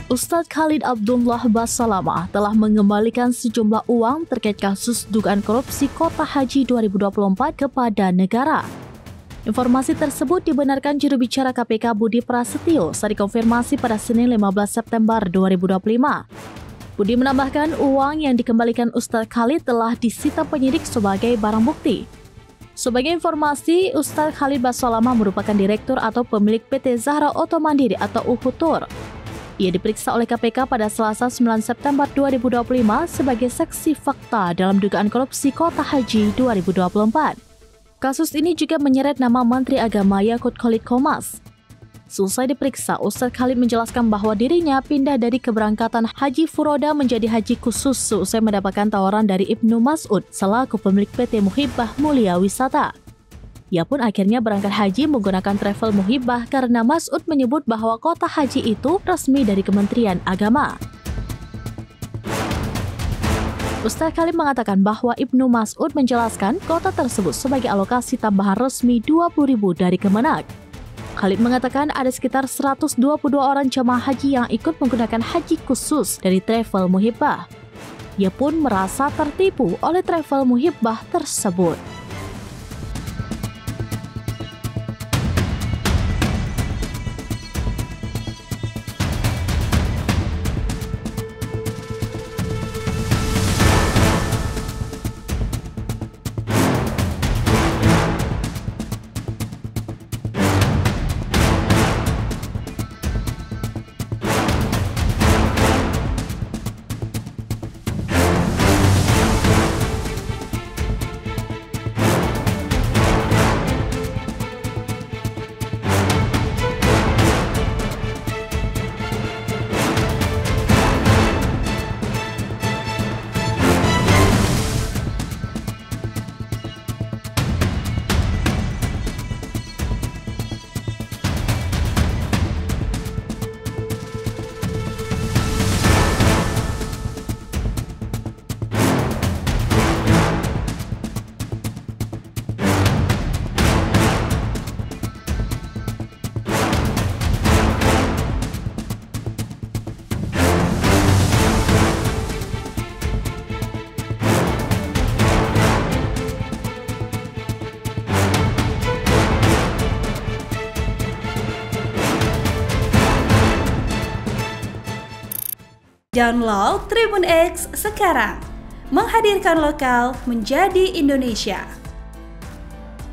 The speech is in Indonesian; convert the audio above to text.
Ustadz Khalid Abdullah Basalamah telah mengembalikan sejumlah uang terkait kasus dugaan korupsi Kota Haji 2024 kepada negara. Informasi tersebut dibenarkan juru bicara KPK Budi Prasetyo saat dikonfirmasi pada Senin 15 September 2025. Budi menambahkan uang yang dikembalikan Ustadz Khalid telah disita penyidik sebagai barang bukti. Sebagai informasi, Ustadz Khalid Basalamah merupakan direktur atau pemilik PT Zahra Auto Mandiri atau UHUTUR. Ia diperiksa oleh KPK pada Selasa 9 September 2025 sebagai saksi fakta dalam dugaan korupsi Kota Haji 2024. Kasus ini juga menyeret nama Menteri Agama Yakut Khalid Qomas. Selesai diperiksa, Ustadz Khalid menjelaskan bahwa dirinya pindah dari keberangkatan Haji Furoda menjadi haji khusus seusai mendapatkan tawaran dari Ibnu Mas'ud selaku pemilik PT Muhibbah Mulia Wisata. Ia pun akhirnya berangkat haji menggunakan travel Muhibbah karena Mas'ud menyebut bahwa kota haji itu resmi dari Kementerian Agama. Ustadz Khalid mengatakan bahwa Ibnu Mas'ud menjelaskan kota tersebut sebagai alokasi tambahan resmi 20.000 dari Kemenak. Khalid mengatakan ada sekitar 122 orang jemaah haji yang ikut menggunakan haji khusus dari travel Muhibbah. Ia pun merasa tertipu oleh travel Muhibbah tersebut. Download Tribun X sekarang, menghadirkan lokal menjadi Indonesia.